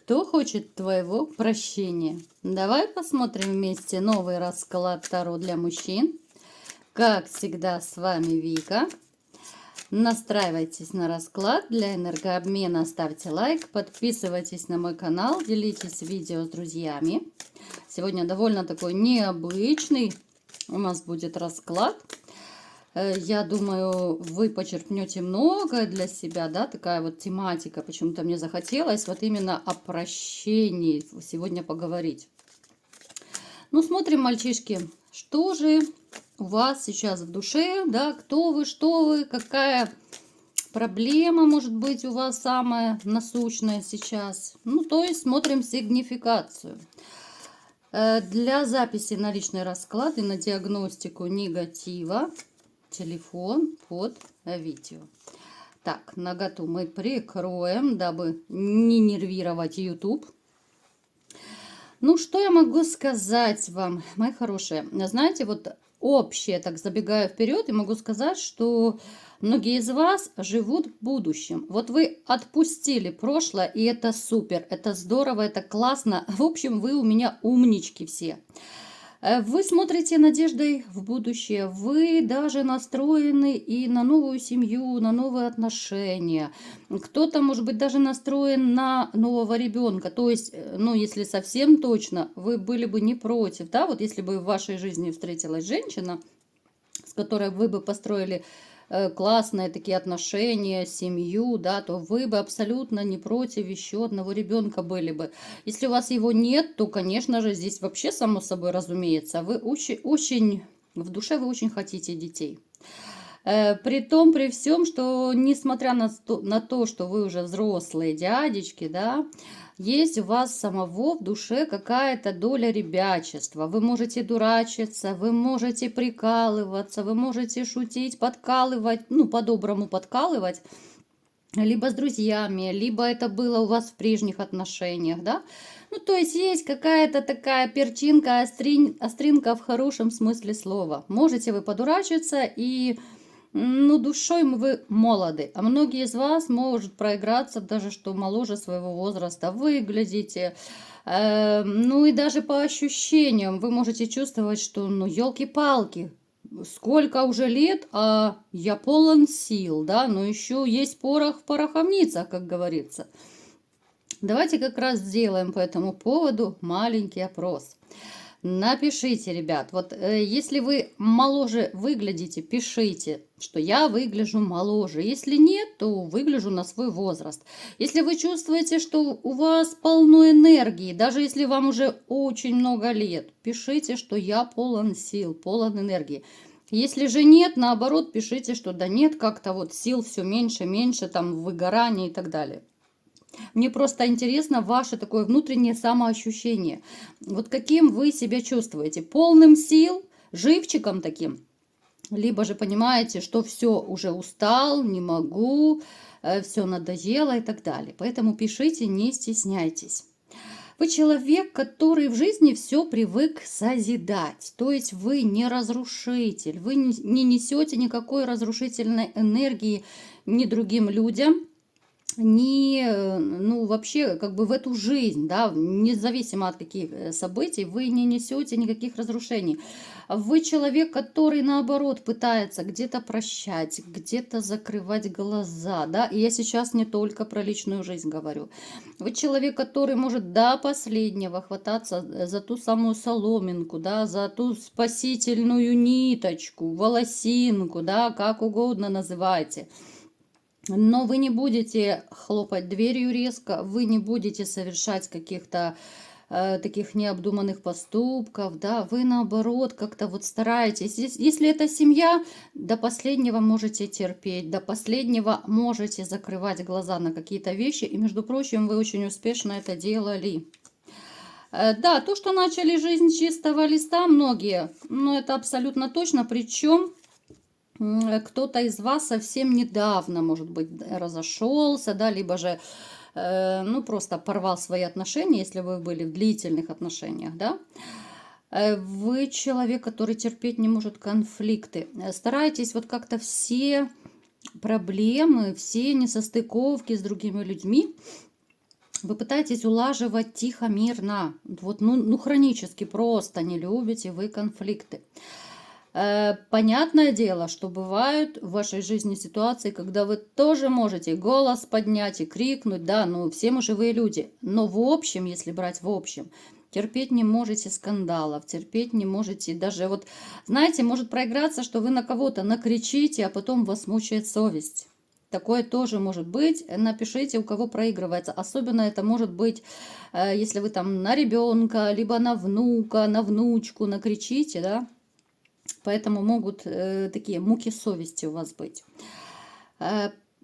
Кто хочет твоего прощения? Давай посмотрим вместе новый расклад Таро для мужчин. Как всегда, с вами Вика. Настраивайтесь на расклад для энергообмена, ставьте лайк, подписывайтесь на мой канал, делитесь видео с друзьями. Сегодня довольно такой необычный у нас будет расклад. Я думаю, вы почерпнете многое для себя, да, такая вот тематика. Почему-то мне захотелось вот именно о прощении сегодня поговорить. Ну, смотрим, мальчишки, что же у вас сейчас в душе, да, кто вы, что вы, какая проблема может быть у вас самая насущная сейчас. Ну, то есть смотрим сигнификацию. Для записи на личный расклад и на диагностику негатива телефон под видео. Так, наготу мы прикроем, дабы не нервировать YouTube. Ну, что я могу сказать вам, мои хорошие? Знаете, вот общее, так забегая вперед, и могу сказать, что многие из вас живут в будущем. Вот вы отпустили прошлое, и это супер, это здорово, это классно. В общем, вы у меня умнички все. Вы смотрите надеждой в будущее, вы даже настроены и на новую семью, на новые отношения. Кто-то, может быть, даже настроен на нового ребенка. То есть, ну, если совсем точно, вы были бы не против, да, вот если бы в вашей жизни встретилась женщина, с которой вы бы построили классные такие отношения, семью, да, то вы бы абсолютно не против еще одного ребенка были бы. Если у вас его нет, то, конечно же, здесь вообще само собой разумеется, вы очень в душе вы очень хотите детей. При том, при всем, что несмотря на то, что вы уже взрослые дядечки, да, есть у вас самого в душе какая-то доля ребячества. Вы можете дурачиться, вы можете прикалываться, вы можете шутить, подкалывать, ну, по-доброму подкалывать, либо с друзьями, либо это было у вас в прежних отношениях, да. Ну, то есть какая-то такая перчинка, остринка в хорошем смысле слова. Можете вы подурачиться и... Ну, душой вы молоды, а многие из вас может проиграться даже, что моложе своего возраста выглядите. Ну и даже по ощущениям вы можете чувствовать, что, ну, елки-палки, сколько уже лет, а я полон сил, да, но еще есть порох в пороховницах, как говорится. Давайте как раз сделаем по этому поводу маленький опрос. Напишите, ребят, вот если вы моложе выглядите, пишите, что я выгляжу моложе. Если нет, то выгляжу на свой возраст. Если вы чувствуете, что у вас полно энергии, даже если вам уже очень много лет, пишите, что я полон сил, полон энергии. Если же нет, наоборот, пишите, что да нет, как-то вот сил все меньше, меньше, там выгорание и так далее. Мне просто интересно ваше такое внутреннее самоощущение. Вот каким вы себя чувствуете? Полным сил, живчиком таким? Либо же понимаете, что все, уже устал, не могу, все надоело и так далее. Поэтому пишите, не стесняйтесь. Вы человек, который в жизни все привык созидать. То есть вы не разрушитель, вы не несете никакой разрушительной энергии ни другим людям, ну, вообще, как бы в эту жизнь, да, независимо от каких событий, вы не несете никаких разрушений. Вы человек, который, наоборот, пытается где-то прощать, где-то закрывать глаза, да, и я сейчас не только про личную жизнь говорю. Вы человек, который может до последнего хвататься за ту самую соломинку, да, за ту спасительную ниточку, волосинку, да, как угодно называйте. Но вы не будете хлопать дверью резко, вы не будете совершать каких-то таких необдуманных поступков, да, вы наоборот как-то вот стараетесь. Если это семья, до последнего можете терпеть, до последнего можете закрывать глаза на какие-то вещи, и, между прочим, вы очень успешно это делали. Да, то, что начали жизнь с чистого листа многие, но это абсолютно точно, причем... Кто-то из вас совсем недавно, может быть, разошелся, да, либо же, ну, просто порвал свои отношения, если вы были в длительных отношениях, да. Вы человек, который терпеть не может конфликты. Старайтесь вот как-то все проблемы, все несостыковки с другими людьми Вы пытаетесь улаживать тихо, мирно. Вот, ну хронически просто не любите вы конфликты. Понятное дело, что бывают в вашей жизни ситуации, когда вы тоже можете голос поднять и крикнуть, да, ну все мы живые люди. Но в общем, если брать в общем, терпеть не можете скандалов, терпеть не можете даже вот, знаете, может проиграться, что вы на кого-то накричите, а потом вас мучает совесть. Такое тоже может быть. Напишите, у кого проигрывается. Особенно это может быть, если вы там на ребенка, либо на внука, на внучку накричите, да. Поэтому могут такие муки совести у вас быть.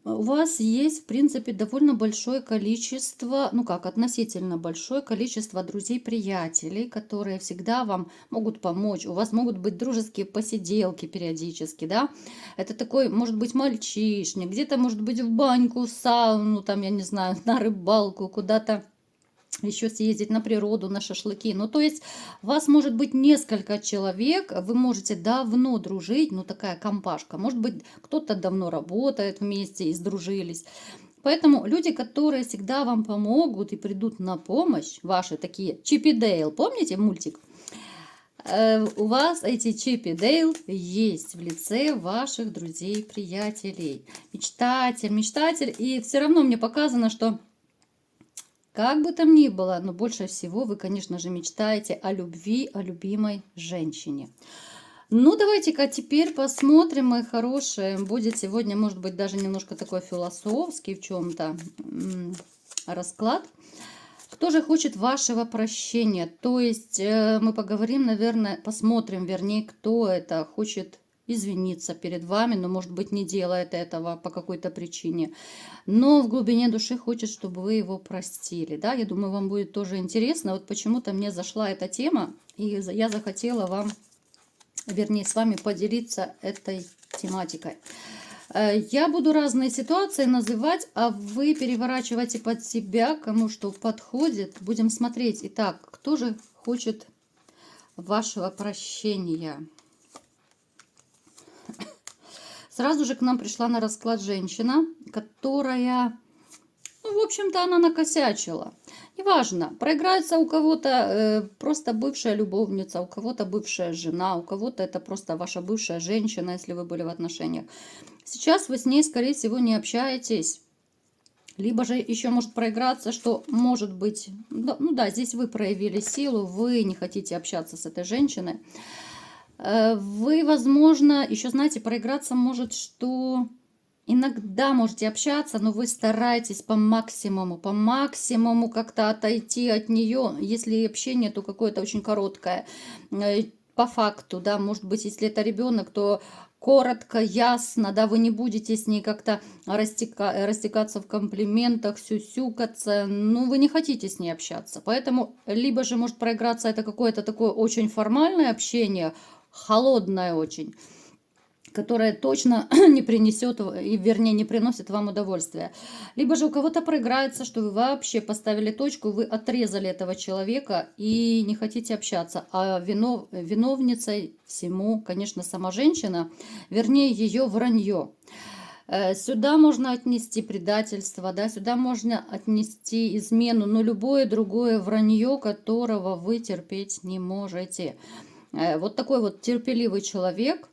У вас есть, в принципе, довольно большое количество, ну как, относительно большое количество друзей-приятелей, которые всегда вам могут помочь. У вас могут быть дружеские посиделки периодически, да. Это такой, может быть, мальчишник, где-то, может быть, в баньку, в сауну, там, я не знаю, на рыбалку, куда-то еще съездить на природу, на шашлыки. Ну, то есть вас может быть несколько человек, вы можете давно дружить, ну, такая компашка. Может быть, кто-то давно работает вместе и сдружились. Поэтому люди, которые всегда вам помогут и придут на помощь, ваши такие Чип и Дейл, помните мультик? У вас эти Чип и Дейл есть в лице ваших друзей-приятелей. Мечтатель. И все равно мне показано, что как бы там ни было, но больше всего вы, конечно же, мечтаете о любви, о любимой женщине. Ну, давайте-ка теперь посмотрим, мои хорошие. Будет сегодня, может быть, даже немножко такой философский в чем-то расклад. Кто же хочет вашего прощения? То есть мы поговорим, наверное, посмотрим, вернее, кто это хочет извиниться перед вами, но, может быть, не делает этого по какой-то причине. Но в глубине души хочет, чтобы вы его простили. Да? Я думаю, вам будет тоже интересно. Вот почему-то мне зашла эта тема, и я захотела вам, вернее, с вами поделиться этой тематикой. Я буду разные ситуации называть, а вы переворачивайте под себя, кому что подходит. Будем смотреть. Итак, кто же хочет вашего прощения? Сразу же к нам пришла на расклад женщина, которая, ну, в общем-то, она накосячила. Неважно, проиграется у кого-то просто бывшая любовница, у кого-то бывшая жена, у кого-то это просто ваша бывшая женщина, если вы были в отношениях. Сейчас вы с ней, скорее всего, не общаетесь. Либо же еще может проиграться, что может быть, ну да, здесь вы проявили силу, вы не хотите общаться с этой женщиной. Вы, возможно, еще, знаете, проиграться может, что иногда можете общаться, но вы стараетесь по максимуму как-то отойти от нее. Если общение, то какое-то очень короткое. По факту, да, может быть, если это ребенок, то коротко, ясно, да, вы не будете с ней как-то растекаться в комплиментах, сюсюкаться, ну, вы не хотите с ней общаться. Поэтому либо же может проиграться это какое-то такое очень формальное общение, холодное очень, которое точно не принесет, и вернее не приносит вам удовольствия. Либо же у кого-то проиграется, что вы вообще поставили точку, вы отрезали этого человека и не хотите общаться. А виновницей всему, конечно, сама женщина, вернее ее вранье. Сюда можно отнести предательство, да, сюда можно отнести измену, но любое другое вранье, которого вы терпеть не можете. Вот такой вот терпеливый человек,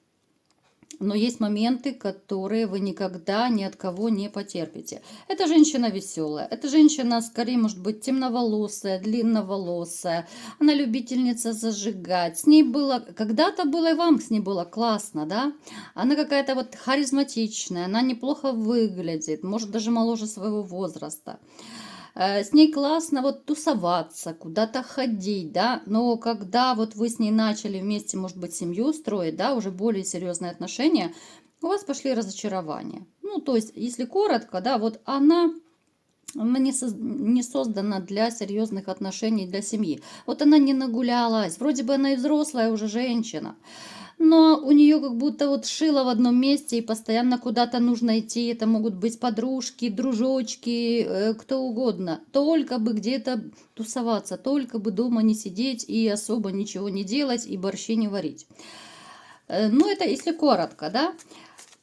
но есть моменты, которые вы никогда ни от кого не потерпите. Эта женщина веселая, эта женщина скорее может быть темноволосая, длинноволосая, она любительница зажигать. С ней было, когда-то было и вам с ней было классно, да? Она какая-то вот харизматичная, она неплохо выглядит, может даже моложе своего возраста. С ней классно вот тусоваться, куда-то ходить, да, но когда вот вы с ней начали вместе, может быть, семью строить, да, уже более серьезные отношения, у вас пошли разочарования. Ну, то есть, если коротко, да, вот она не создана для серьезных отношений, для семьи. Вот она не нагулялась, вроде бы она и взрослая уже женщина, но у нее как будто вот шило в одном месте и постоянно куда-то нужно идти. Это могут быть подружки, дружочки, кто угодно. Только бы где-то тусоваться, только бы дома не сидеть и особо ничего не делать и борщи не варить. Ну, это если коротко, да?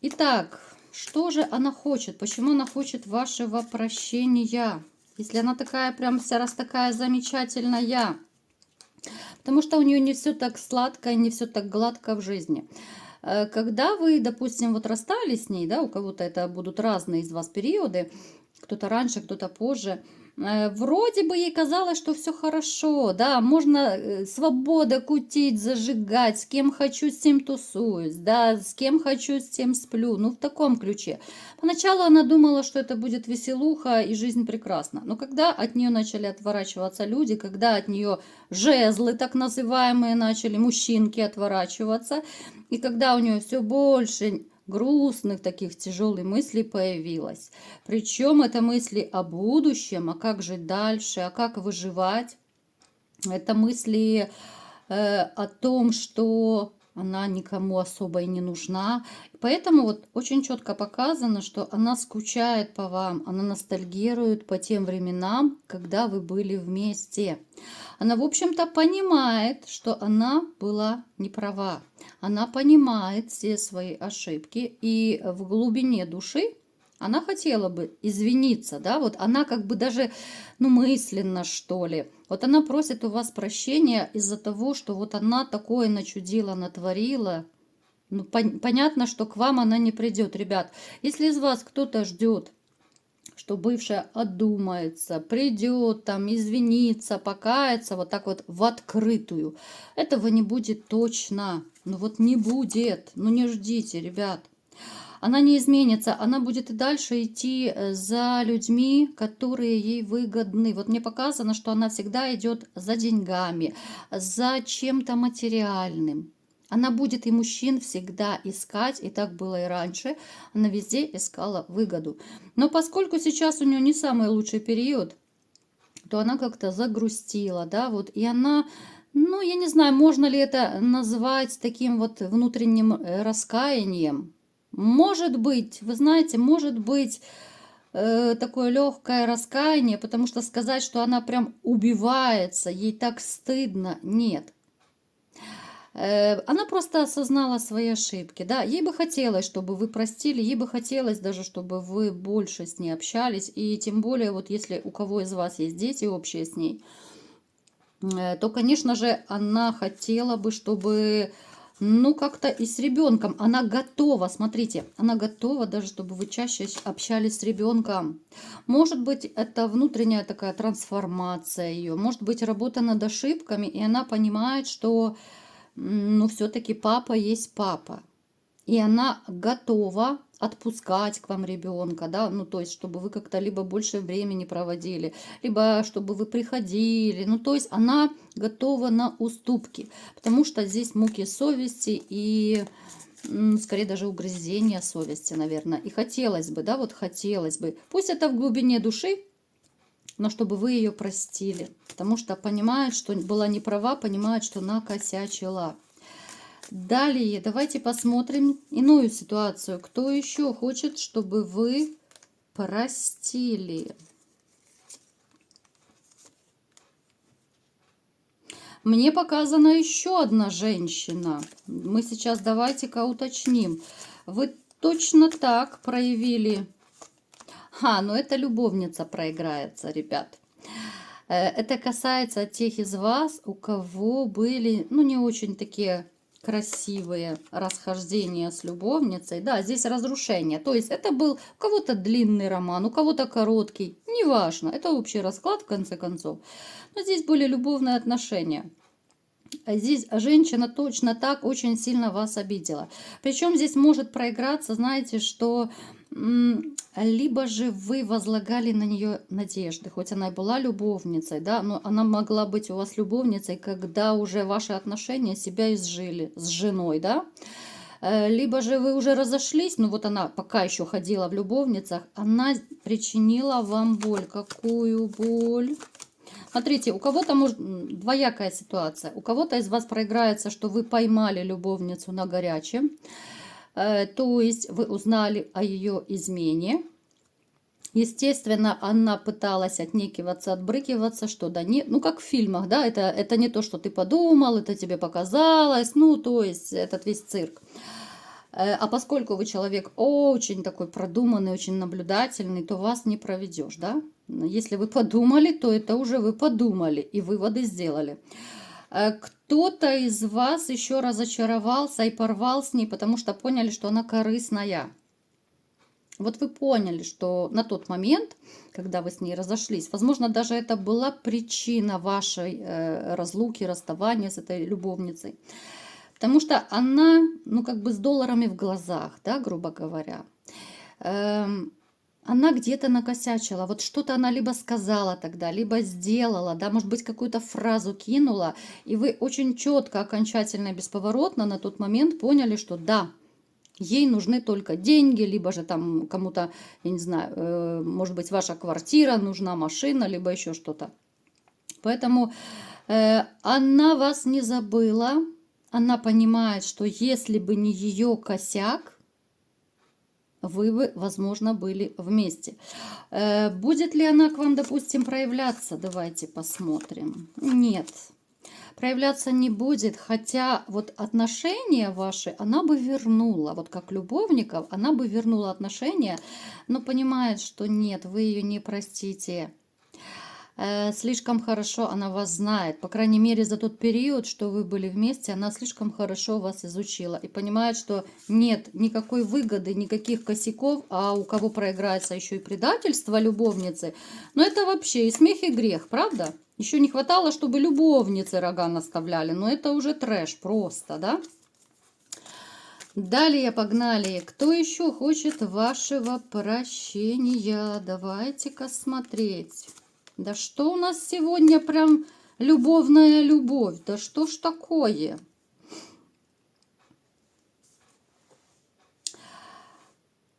Итак, что же она хочет? Почему она хочет вашего прощения? Если она такая прям вся раз такая замечательная. Потому что у нее не все так сладко, не все так гладко в жизни. Когда вы, допустим, вот расстались с ней, да, у кого-то это будут разные из вас периоды, кто-то раньше, кто-то позже, вроде бы ей казалось, что все хорошо, да, можно свобода кутить, зажигать, с кем хочу, с тем тусуюсь, да, с кем хочу, с тем сплю, ну, в таком ключе. Поначалу она думала, что это будет веселуха и жизнь прекрасна, но когда от нее начали отворачиваться люди, когда от нее жезлы, так называемые, начали, мужчинки отворачиваться, и когда у нее все больше грустных таких тяжелых мыслей появилось. Причем это мысли о будущем, а как жить дальше, а как выживать. Это мысли о том, что она никому особо и не нужна. Поэтому вот очень четко показано, что она скучает по вам, она ностальгирует по тем временам, когда вы были вместе. Она, в общем-то, понимает, что она была не права. Она понимает все свои ошибки, и в глубине души она хотела бы извиниться, да, вот она как бы даже, ну, мысленно, что ли. Вот она просит у вас прощения из-за того, что вот она такое начудила, натворила. Ну, понятно, что к вам она не придет, ребят. Если из вас кто-то ждет, что бывшая одумается, придет там, извинится, покается, вот так вот в открытую, этого не будет точно. Ну вот не будет, ну не ждите, ребят. Она не изменится, она будет и дальше идти за людьми, которые ей выгодны. Вот мне показано, что она всегда идет за деньгами, за чем-то материальным. Она будет и мужчин всегда искать, и так было и раньше. Она везде искала выгоду. Но поскольку сейчас у нее не самый лучший период, то она как-то загрустила, да, вот, и она, ну, я не знаю, можно ли это назвать таким вот внутренним раскаянием. Может быть, вы знаете, может быть такое легкое раскаяние, потому что сказать, что она прям убивается, ей так стыдно, нет. Она просто осознала свои ошибки, да, ей бы хотелось, чтобы вы простили, ей бы хотелось даже, чтобы вы больше с ней общались, и тем более, вот если у кого из вас есть дети общие с ней, то, конечно же, она хотела бы, чтобы, ну, как-то и с ребенком, она готова, смотрите, она готова даже, чтобы вы чаще общались с ребенком. Может быть, это внутренняя такая трансформация ее, может быть, работа над ошибками, и она понимает, что ну, все-таки папа есть папа. И она готова отпускать к вам ребенка, да, ну, то есть, чтобы вы как-то либо больше времени проводили, либо чтобы вы приходили, ну, то есть, она готова на уступки, потому что здесь муки совести и, скорее, даже угрызения совести, наверное, и хотелось бы, да, вот хотелось бы, пусть это в глубине души, но чтобы вы ее простили, потому что понимает, что была не права, понимает, что накосячила. Далее давайте посмотрим иную ситуацию. Кто еще хочет, чтобы вы простили? Мне показана еще одна женщина. Мы сейчас давайте-ка уточним. Вы точно так проявили... ну это любовница проиграется, ребят. Это касается тех из вас, у кого были, ну, не очень такие красивые расхождения с любовницей. Да, здесь разрушение. То есть это был у кого-то длинный роман, у кого-то короткий. Неважно, это общий расклад в конце концов. Но здесь были любовные отношения. Здесь женщина точно так очень сильно вас обидела. Причем здесь может проиграться, знаете, что либо же вы возлагали на нее надежды, хоть она и была любовницей, да, но она могла быть у вас любовницей, когда уже ваши отношения себя изжили с женой, да. Либо же вы уже разошлись, ну вот она пока еще ходила в любовницах, она причинила вам боль. Какую боль? Смотрите, у кого-то может двоякая ситуация. У кого-то из вас проиграется, что вы поймали любовницу на горячем. То есть вы узнали о ее измене. Естественно, она пыталась отнекиваться, отбрыкиваться, что да нет, ну как в фильмах, да, это не то, что ты подумал, это тебе показалось, ну то есть этот весь цирк. А поскольку вы человек очень такой продуманный, очень наблюдательный, то вас не проведешь, да? Если вы подумали, то это уже вы подумали и выводы сделали. Кто-то из вас еще разочаровался и порвал с ней, потому что поняли, что она корыстная. Вот вы поняли, что на тот момент, когда вы с ней разошлись, возможно, даже это была причина вашей разлуки, расставания с этой любовницей. Потому что она, ну, как бы с долларами в глазах, да, грубо говоря. Она где-то накосячила. Вот что-то она либо сказала тогда, либо сделала, да, может быть, какую-то фразу кинула, и вы очень четко, окончательно и бесповоротно на тот момент поняли, что да, ей нужны только деньги, либо же там кому-то, я не знаю, может быть, ваша квартира нужна, машина, либо еще что-то. Поэтому она вас не забыла, она понимает, что если бы не ее косяк, вы бы, возможно, были вместе. Будет ли она к вам, допустим, проявляться? Давайте посмотрим. Нет. Проявляться не будет, хотя вот отношения ваши она бы вернула, вот как любовников, она бы вернула отношения, но понимает, что нет, вы ее не простите. Слишком хорошо она вас знает, по крайней мере за тот период, что вы были вместе, она слишком хорошо вас изучила и понимает, что нет никакой выгоды, никаких косяков, а у кого проиграется еще и предательство любовницы, но это вообще и смех, и грех, правда? Еще не хватало, чтобы любовницы рога наставляли, но это уже трэш просто, да? Далее погнали. Кто еще хочет вашего прощения? Давайте-ка смотреть. Да что у нас сегодня прям любовная любовь? Да что ж такое?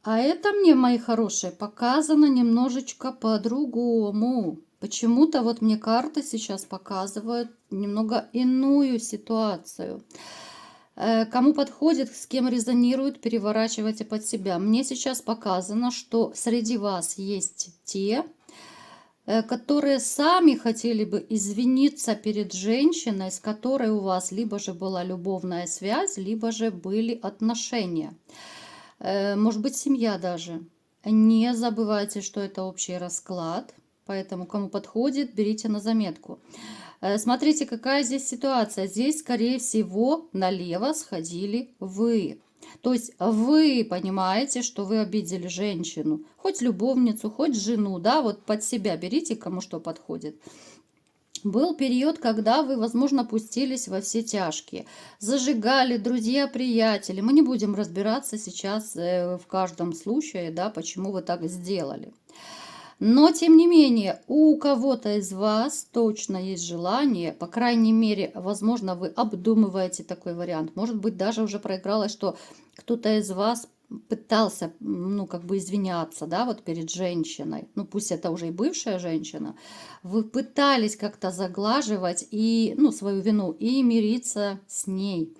А это мне, мои хорошие, показано немножечко по-другому. Почему-то вот мне карты сейчас показывают немного иную ситуацию. Кому подходит, с кем резонирует, переворачивайте под себя. Мне сейчас показано, что среди вас есть те, которые сами хотели бы извиниться перед женщиной, с которой у вас либо же была любовная связь, либо же были отношения. Может быть, семья даже. Не забывайте, что это общий расклад, поэтому кому подходит, берите на заметку. Смотрите, какая здесь ситуация. Здесь, скорее всего, налево сходили вы. То есть вы понимаете, что вы обидели женщину, хоть любовницу, хоть жену, да, вот под себя берите, кому что подходит. Был период, когда вы, возможно, пустились во все тяжкие, зажигали друзья, приятели. Мы не будем разбираться сейчас в каждом случае, да, почему вы так сделали. Но, тем не менее, у кого-то из вас точно есть желание, по крайней мере, возможно, вы обдумываете такой вариант. Может быть, даже уже проигралось, что кто-то из вас пытался, ну, как бы извиняться, да, вот перед женщиной. Ну, пусть это уже и бывшая женщина. Вы пытались как-то заглаживать и, ну, свою вину и мириться с ней.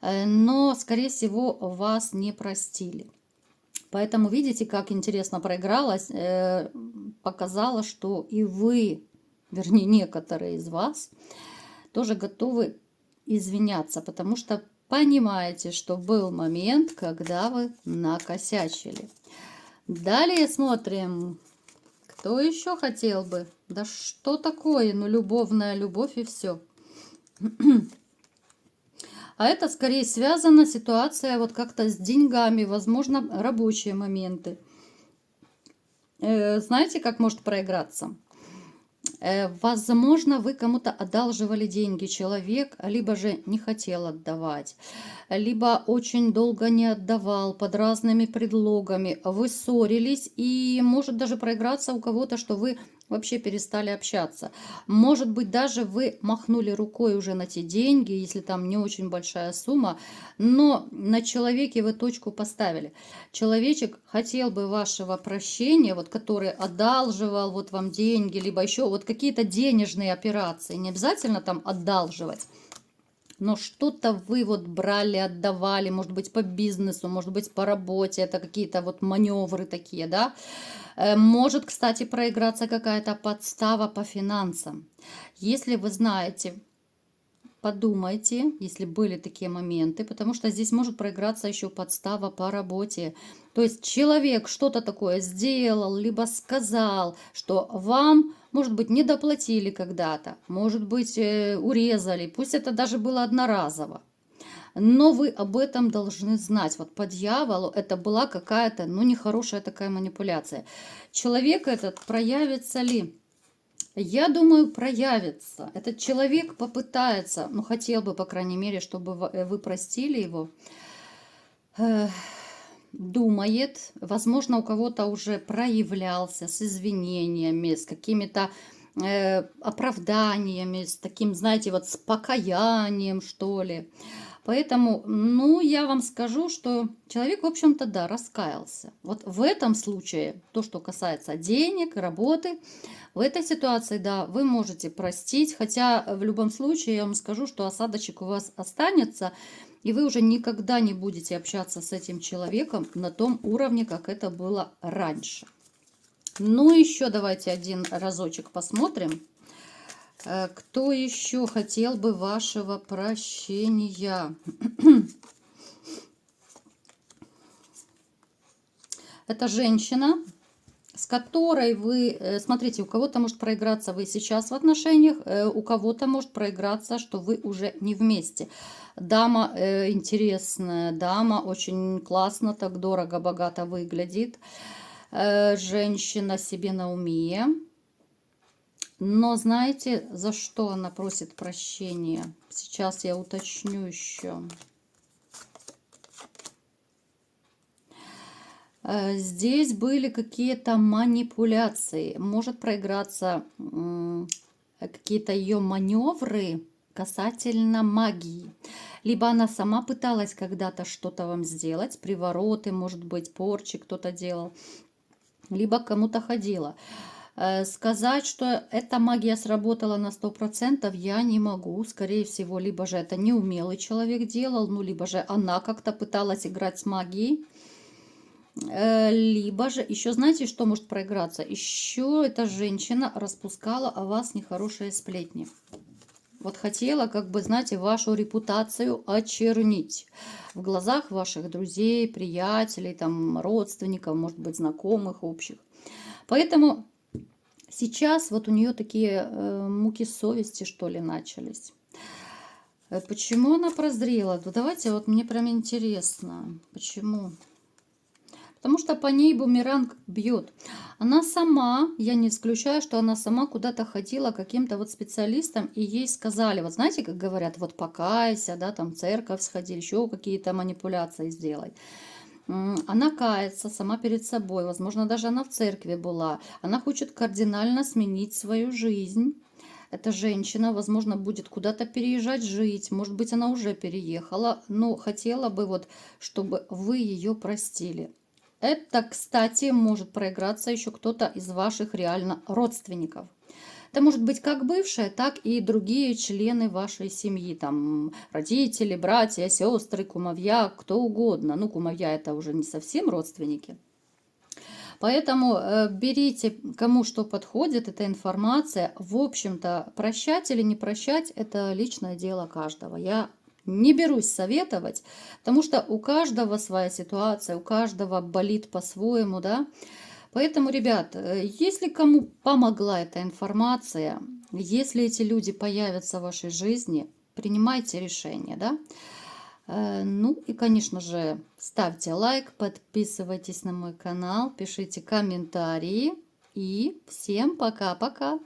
Но, скорее всего, вас не простили. Поэтому видите, как интересно проигралась, показала, что и вы, вернее, некоторые из вас, тоже готовы извиняться, потому что понимаете, что был момент, когда вы накосячили. Далее смотрим, кто еще хотел бы. Да что такое, ну любовная любовь и все. А это скорее связана ситуация вот как-то с деньгами, возможно, рабочие моменты. Знаете, как может проиграться? Возможно, вы кому-то одалживали деньги, человек либо же не хотел отдавать, либо очень долго не отдавал под разными предлогами. Вы ссорились, и может даже проиграться у кого-то, что вы вообще перестали общаться. Может быть, даже вы махнули рукой уже на те деньги, если там не очень большая сумма, но на человеке вы точку поставили. Человечек хотел бы вашего прощения, вот который одалживал вот вам деньги, либо еще вот какие-то денежные операции, не обязательно там одалживать. Но что-то вы вот брали, отдавали, может быть, по бизнесу, может быть, по работе, это какие-то вот маневры такие, да. Может, кстати, проиграться какая-то подстава по финансам. Если вы знаете, подумайте, если были такие моменты, потому что здесь может проиграться еще подстава по работе. То есть человек что-то такое сделал, либо сказал, что вам, может быть, не доплатили когда-то, может быть, урезали, пусть это даже было одноразово. Но вы об этом должны знать. Вот по дьяволу это была какая-то, ну, нехорошая такая манипуляция. Человек этот проявится ли? Я думаю, проявится. Этот человек попытается, ну, хотел бы, по крайней мере, чтобы вы простили его. Думает, возможно, у кого-то уже проявлялся с извинениями, с какими-то оправданиями, с таким, знаете, вот с покаянием, что ли. Поэтому, ну, я вам скажу, что человек, в общем-то, да, раскаялся. Вот в этом случае, то, что касается денег, работы, в этой ситуации, да, вы можете простить, хотя в любом случае я вам скажу, что осадочек у вас останется, и вы уже никогда не будете общаться с этим человеком на том уровне, как это было раньше. Ну, еще давайте один разочек посмотрим. Кто еще хотел бы вашего прощения? Это женщина, с которой вы, смотрите, у кого-то может проиграться вы сейчас в отношениях, у кого-то может проиграться, что вы уже не вместе. Дама интересная, дама очень классно, так дорого, богато выглядит. Женщина себе на уме. Но знаете, за что она просит прощения? Сейчас я уточню еще. Здесь были какие-то манипуляции. Может проиграться какие-то ее маневры касательно магии. Либо она сама пыталась когда-то что-то вам сделать, привороты, может быть, порчи кто-то делал. Либо кому-то ходила. Сказать, что эта магия сработала на 100%, я не могу. Скорее всего, либо же это неумелый человек делал, ну, либо же она как-то пыталась играть с магией. Либо же, еще знаете, что может проиграться? Еще эта женщина распускала о вас нехорошие сплетни. Вот хотела, как бы, знаете, вашу репутацию очернить в глазах ваших друзей, приятелей, там, родственников, может быть, знакомых общих. Поэтому сейчас вот у нее такие муки совести, что ли, начались. Почему она прозрела? Да давайте, вот мне прям интересно, почему? Потому что по ней бумеранг бьет. Она сама, я не исключаю, что она сама куда-то ходила каким-то вот специалистам, и ей сказали, вот знаете, как говорят, вот покайся, да, там в церковь сходи, еще какие-то манипуляции сделай. Она кается сама перед собой, возможно, даже она в церкви была. Она хочет кардинально сменить свою жизнь. Эта женщина, возможно, будет куда-то переезжать жить, может быть, она уже переехала, но хотела бы вот, чтобы вы ее простили. Это, кстати, может проиграться еще кто-то из ваших реально родственников. Это может быть как бывшая, так и другие члены вашей семьи. Там родители, братья, сестры, кумовья, кто угодно. Ну, кумовья это уже не совсем родственники. Поэтому берите, кому что подходит, эта информация. В общем-то, прощать или не прощать, это личное дело каждого. Я не берусь советовать, потому что у каждого своя ситуация, у каждого болит по-своему, да. Поэтому, ребят, если кому помогла эта информация, если эти люди появятся в вашей жизни, принимайте решение, да. Ну и, конечно же, ставьте лайк, подписывайтесь на мой канал, пишите комментарии и всем пока-пока.